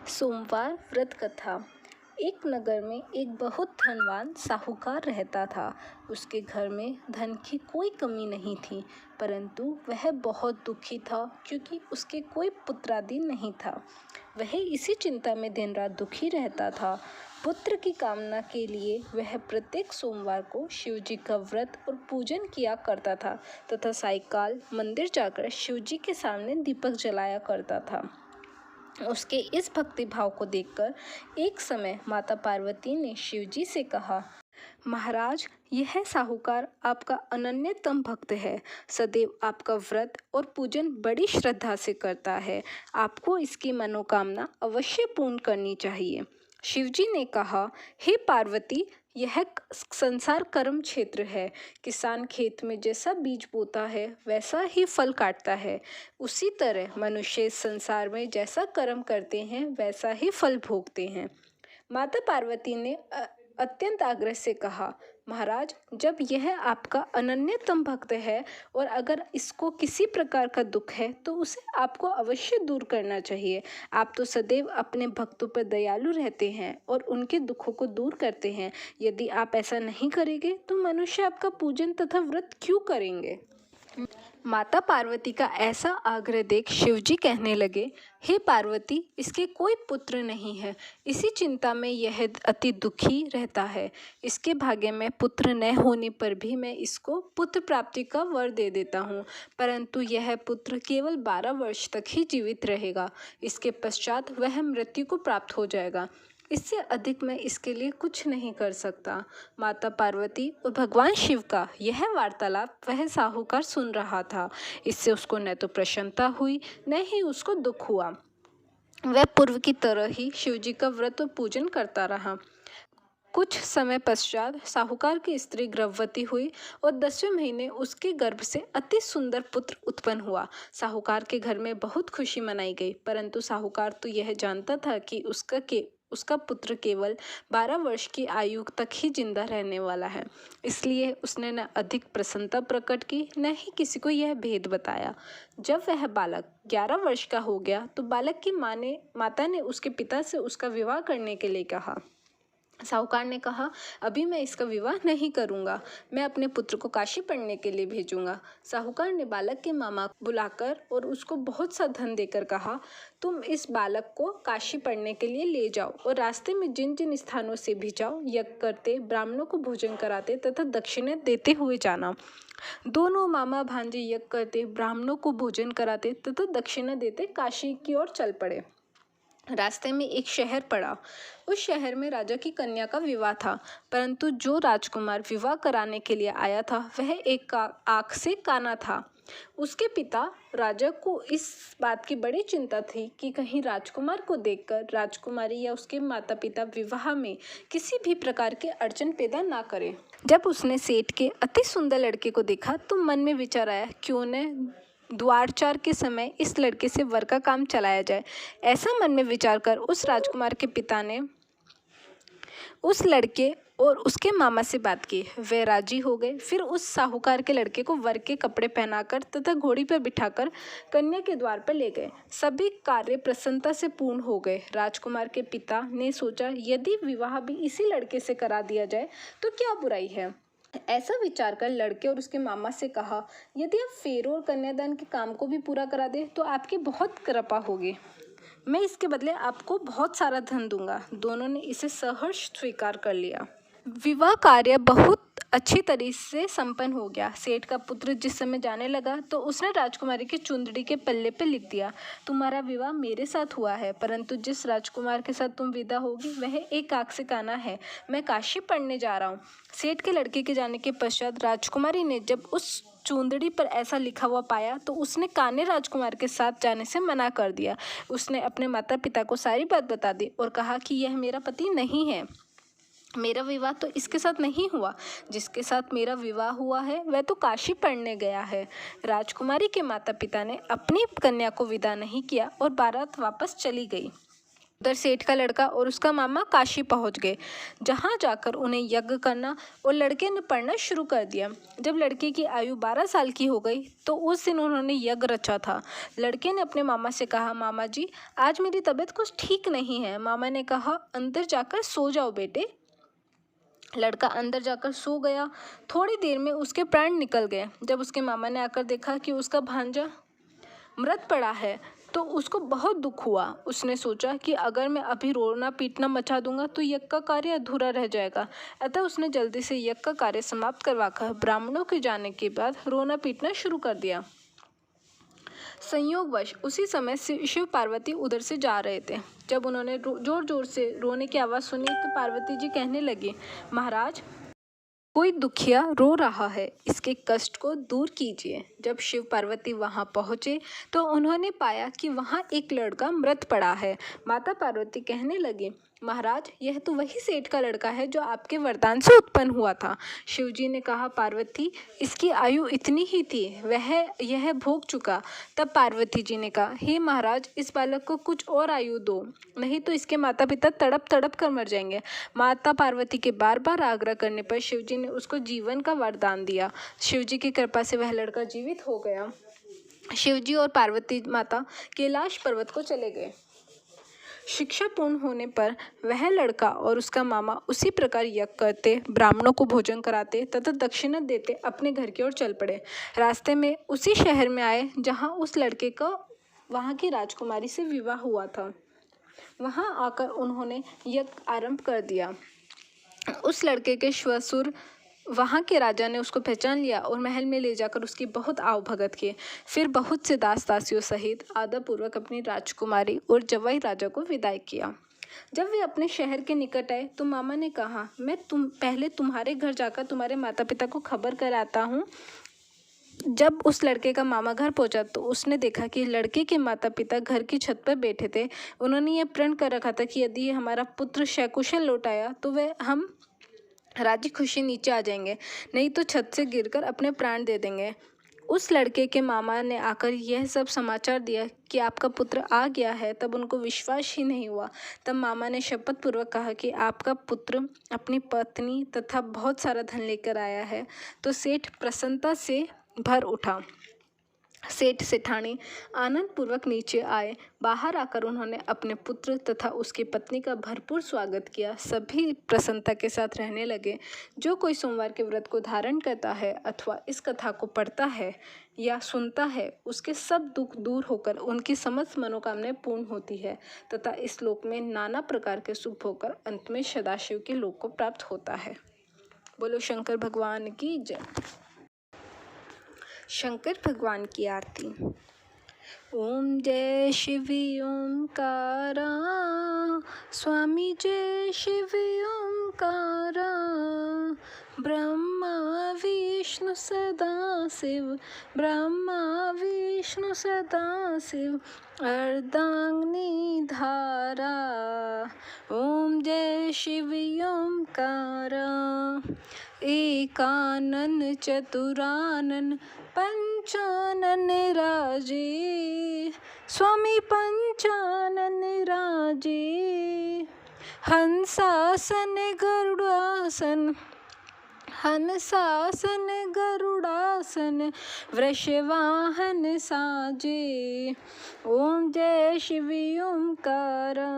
सोमवार व्रत कथा। एक नगर में एक बहुत धनवान साहूकार रहता था। उसके घर में धन की कोई कमी नहीं थी, परंतु वह बहुत दुखी था क्योंकि उसके कोई पुत्रादि नहीं था। वह इसी चिंता में दिन रात दुखी रहता था। पुत्र की कामना के लिए वह प्रत्येक सोमवार को शिव जी का व्रत और पूजन किया करता था तथा सायंकाल मंदिर जाकर शिव जी के सामने दीपक जलाया करता था। उसके इस भक्ति भाव को देखकर एक समय माता पार्वती ने शिव जी से कहा, महाराज, यह साहूकार आपका अनन्यतम भक्त है। सदैव आपका व्रत और पूजन बड़ी श्रद्धा से करता है। आपको इसकी मनोकामना अवश्य पूर्ण करनी चाहिए। शिवजी ने कहा, हे पार्वती, यह संसार कर्म क्षेत्र है। किसान खेत में जैसा बीज बोता है वैसा ही फल काटता है। उसी तरह मनुष्य इस संसार में जैसा कर्म करते हैं वैसा ही फल भोगते हैं। माता पार्वती ने अत्यंत आग्रह से कहा, महाराज, जब यह आपका अनन्यतम भक्त है और अगर इसको किसी प्रकार का दुख है तो उसे आपको अवश्य दूर करना चाहिए। आप तो सदैव अपने भक्तों पर दयालु रहते हैं और उनके दुखों को दूर करते हैं। यदि आप ऐसा नहीं करेंगे तो मनुष्य आपका पूजन तथा व्रत क्यों करेंगे। माता पार्वती का ऐसा आग्रह देख शिवजी कहने लगे, हे पार्वती, इसके कोई पुत्र नहीं है। इसी चिंता में यह अति दुखी रहता है। इसके भाग्य में पुत्र न होने पर भी मैं इसको पुत्र प्राप्ति का वर दे देता हूँ, परंतु यह पुत्र केवल 12 वर्ष तक ही जीवित रहेगा। इसके पश्चात वह मृत्यु को प्राप्त हो जाएगा। इससे अधिक मैं इसके लिए कुछ नहीं कर सकता। माता पार्वती और भगवान शिव का यह वार्तालाप वह साहूकार सुन रहा था। इससे उसको न तो प्रसन्नता हुई न ही उसको दुख हुआ। वह पूर्व की तरह ही शिव जी का व्रत और पूजन करता रहा। कुछ समय पश्चात साहूकार की स्त्री गर्भवती हुई और 10वें महीने उसके गर्भ से अति सुंदर पुत्र उत्पन्न हुआ। साहूकार के घर में बहुत खुशी मनाई गई, परंतु साहूकार तो यह जानता था कि उसका पुत्र केवल 12 वर्ष की आयु तक ही जिंदा रहने वाला है। इसलिए उसने न अधिक प्रसन्नता प्रकट की न ही किसी को यह भेद बताया। जब वह बालक 11 वर्ष का हो गया तो बालक की माता ने उसके पिता से उसका विवाह करने के लिए कहा। साहूकार ने कहा, अभी मैं इसका विवाह नहीं करूंगा, मैं अपने पुत्र को काशी पढ़ने के लिए भेजूंगा। साहूकार ने बालक के मामा को बुलाकर और उसको बहुत सा धन देकर कहा, तुम इस बालक को काशी पढ़ने के लिए ले जाओ और रास्ते में जिन जिन स्थानों से भी जाओ, यज्ञ करते, ब्राह्मणों को भोजन कराते तथा दक्षिणा देते हुए जाना। दोनों मामा भांजे यज्ञ करते, ब्राह्मणों को भोजन कराते तथा दक्षिणा देते काशी की ओर चल पड़े। रास्ते में एक शहर पड़ा। उस शहर में राजा की कन्या का विवाह था, परंतु जो राजकुमार विवाह कराने के लिए आया था वह एक आँख से काना था। उसके पिता राजा को इस बात की बड़ी चिंता थी कि कहीं राजकुमार को देखकर राजकुमारी या उसके माता पिता विवाह में किसी भी प्रकार के अड़चन पैदा ना करें। जब उसने सेठ के अति सुंदर लड़के को देखा तो मन में विचार आया, क्यों न द्वारचार के समय इस लड़के से वर का काम चलाया जाए। ऐसा मन में विचार कर उस राजकुमार के पिता ने उस लड़के और उसके मामा से बात की। वे राजी हो गए। फिर उस साहूकार के लड़के को वर के कपड़े पहनाकर तथा घोड़ी पर बिठाकर कन्या के द्वार पर ले गए। सभी कार्य प्रसन्नता से पूर्ण हो गए। राजकुमार के पिता ने सोचा, यदि विवाह भी इसी लड़के से करा दिया जाए तो क्या बुराई है। ऐसा विचार कर लड़के और उसके मामा से कहा, यदि आप फेरों और कन्यादान के काम को भी पूरा करा दे तो आपकी बहुत कृपा होगी। मैं इसके बदले आपको बहुत सारा धन दूंगा। दोनों ने इसे सहर्ष स्वीकार कर लिया। विवाह कार्य बहुत अच्छी तरीके से संपन्न हो गया। सेठ का पुत्र जिस समय जाने लगा तो उसने राजकुमारी की चुंदड़ी के पल्ले पे लिख दिया, तुम्हारा विवाह मेरे साथ हुआ है, परंतु जिस राजकुमार के साथ तुम विदा होगी वह एक आँख से काना है। मैं काशी पढ़ने जा रहा हूँ। सेठ के लड़के के जाने के पश्चात राजकुमारी ने जब उस चुंदड़ी पर ऐसा लिखा हुआ पाया तो उसने काने राजकुमार के साथ जाने से मना कर दिया। उसने अपने माता पिता को सारी बात बता दी और कहा कि यह मेरा पति नहीं है, मेरा विवाह तो इसके साथ नहीं हुआ। जिसके साथ मेरा विवाह हुआ है वह तो काशी पढ़ने गया है। राजकुमारी के माता पिता ने अपनी कन्या को विदा नहीं किया और बारात वापस चली गई। उधर सेठ का लड़का और उसका मामा काशी पहुंच गए, जहां जाकर उन्हें यज्ञ करना और लड़के ने पढ़ना शुरू कर दिया। जब लड़के की आयु 12 साल की हो गई तो उस दिन उन्होंने यज्ञ रचा था। लड़के ने अपने मामा से कहा, मामा जी आज मेरी तबीयत कुछ ठीक नहीं है। मामा ने कहा, अंदर जाकर सो जाओ बेटे। लड़का अंदर जाकर सो गया। थोड़ी देर में उसके प्राण निकल गए। जब उसके मामा ने आकर देखा कि उसका भांजा मृत पड़ा है तो उसको बहुत दुख हुआ। उसने सोचा कि अगर मैं अभी रोना पीटना मचा दूंगा तो यज्ञ का कार्य अधूरा रह जाएगा। अतः उसने जल्दी से यज्ञ का कार्य समाप्त करवाकर ब्राह्मणों के जाने के बाद रोना पीटना शुरू कर दिया। संयोगवश उसी समय शिव पार्वती उधर से जा रहे थे। जब उन्होंने जोर जोर से रोने की आवाज़ सुनी तो पार्वती जी कहने लगी, महाराज कोई दुखिया रो रहा है, इसके कष्ट को दूर कीजिए। जब शिव पार्वती वहां पहुंचे तो उन्होंने पाया कि वहां एक लड़का मृत पड़ा है। माता पार्वती कहने लगी, महाराज यह तो वही सेठ का लड़का है जो आपके वरदान से उत्पन्न हुआ था। शिवजी ने कहा, पार्वती इसकी आयु इतनी ही थी, वह यह भोग चुका। तब पार्वती जी ने कहा, हे महाराज इस बालक को कुछ और आयु दो, नहीं तो इसके माता पिता तड़प तड़प कर मर जाएंगे। माता पार्वती के बार बार आग्रह करने पर शिवजी ने उसको जीवन का वरदान दिया। शिवजी की कृपा से वह लड़का जीवित हो गया। शिवजी और पार्वती माता कैलाश पर्वत को चले गए। शिक्षा पूर्ण होने पर वह लड़का और उसका मामा उसी प्रकार यज्ञ करते, ब्राह्मणों को भोजन कराते तथा दक्षिणा देते अपने घर की ओर चल पड़े। रास्ते में उसी शहर में आए जहां उस लड़के का वहां की राजकुमारी से विवाह हुआ था। वहां आकर उन्होंने यज्ञ आरंभ कर दिया। उस लड़के के श्वशुर वहाँ के राजा ने उसको पहचान लिया और महल में ले जाकर उसकी बहुत आव भगत किए। फिर बहुत से दास दासियों सहित आदरपूर्वक अपनी राजकुमारी और जवाई राजा को विदाई किया। जब वे अपने शहर के निकट आए तो मामा ने कहा, मैं पहले तुम्हारे घर जाकर तुम्हारे माता पिता को खबर कराता हूँ। जब उस लड़के का मामा घर पहुंचा तो उसने देखा कि लड़के के माता पिता घर की छत पर बैठे थे। उन्होंने ये प्रण कर रखा था कि यदि हमारा पुत्र सकुशल लौट आया तो वह हम राजी खुशी नीचे आ जाएंगे, नहीं तो छत से गिरकर अपने प्राण दे देंगे। उस लड़के के मामा ने आकर यह सब समाचार दिया कि आपका पुत्र आ गया है, तब उनको विश्वास ही नहीं हुआ। तब मामा ने शपथ पूर्वक कहा कि आपका पुत्र अपनी पत्नी तथा बहुत सारा धन लेकर आया है। तो सेठ प्रसन्नता से भर उठा। सेठ सेठानी आनंद पूर्वक नीचे आए। बाहर आकर उन्होंने अपने पुत्र तथा उसकी पत्नी का भरपूर स्वागत किया। सभी प्रसन्नता के साथ रहने लगे। जो कोई सोमवार के व्रत को धारण करता है अथवा इस कथा को पढ़ता है या सुनता है, उसके सब दुख दूर होकर उनकी समस्त मनोकामनाएं पूर्ण होती है तथा इस लोक में नाना प्रकार के सुख होकर अंत में सदाशिव के लोक को प्राप्त होता है। बोलो शंकर भगवान की जय। शंकर भगवान की आरती। ओम जय शिव ओंकारा, स्वामी जय शिव ओंकारा। ब्रह्मा विष्णु सदा शिव, ब्रह्मा विष्णु सदा शिव, अर्धांगिनी धारा। ओम जय शिव ओंकारा। एकानन चतुरानन पंचानन राजे, स्वामी पंचानन राजे। हंसासन गरुड़ासन, हंसासन गरुड़ासन, वृषवाहन साजे। ओम जय शिव ओंकारा।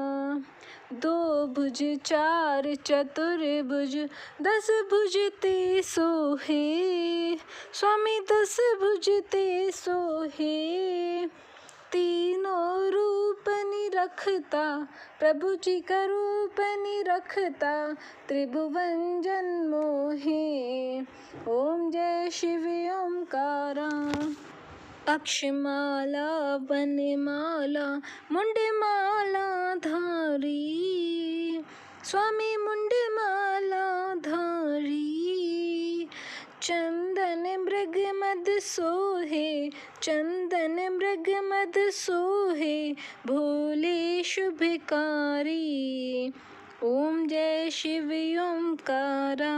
दो भुज चार चतुर्भुज, 10 भुज ते सोहे, स्वामी 10 भुज ते सोहे। तीनों रूप निरखता, प्रभु जी का रूप निरखता, त्रिभुवन जन्मोहे। ओम जय शिव ओंकारा। अक्षमाला वनमाला, मुंडमाला धारी, स्वामी मुंडमाला धारी। चंदन मृग मद सोहे, चंदन मृग मद सोहे, भोले शुभकारी। ओम जय शिव ओंकारा।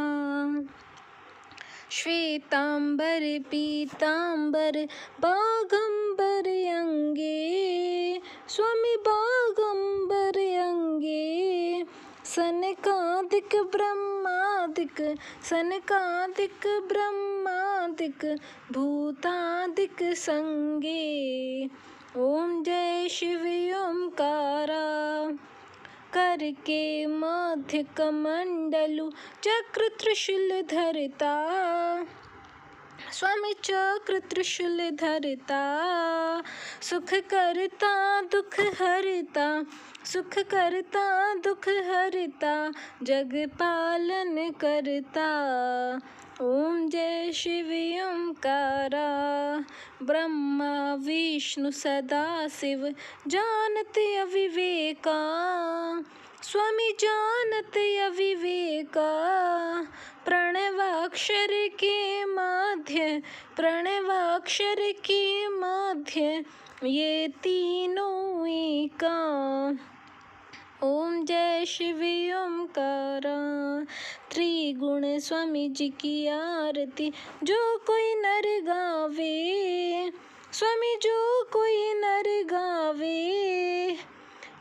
श्वेतांबर पीतांबर बागंबर अंगे, स्वामी बागंबर अंगे। सनकादिक ब्रह्मादिक सनकादिक ब्रह्मादिक भूतादिक संगे। ओम जय शिव ओंकारा। करके मध्य कमंडलु चक्र त्रिशूल धरता। स्वामी चक्र त्रिशूल धरता। सुख करता दुख हरता। सुख करता दुख हरता। जग पालन करता। ओम जय शिव ओंकारा। ब्रह्मा विष्णु सदा शिव जानत अविवेका। स्वामी जानत अविवेका। प्रणवाक्षर के मध्य प्रणवाक्षर के मध्य ये तीनों एका। ओम जय शिव ओंकारा। त्रिगुण स्वामी जी की आरती जो कोई नर गावे। स्वामी जो कोई नर गावे।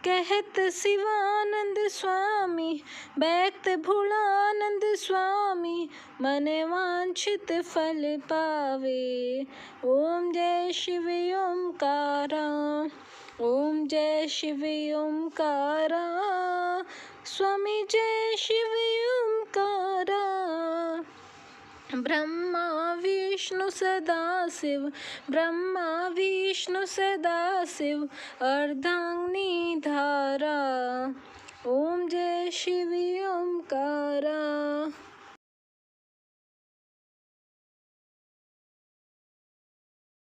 कहत शिवानंद स्वामी बैक्त भोलानंद स्वामी मन वांछित फल पावे। ओम जय शिव ओंकारा। ओम जय शिव ओंकारा। स्वामी जय शिव ओंकारा। ब्रह्मा विष्णु सदा शिव ब्रह्मा विष्णु सदा शिव अर्धांगिनी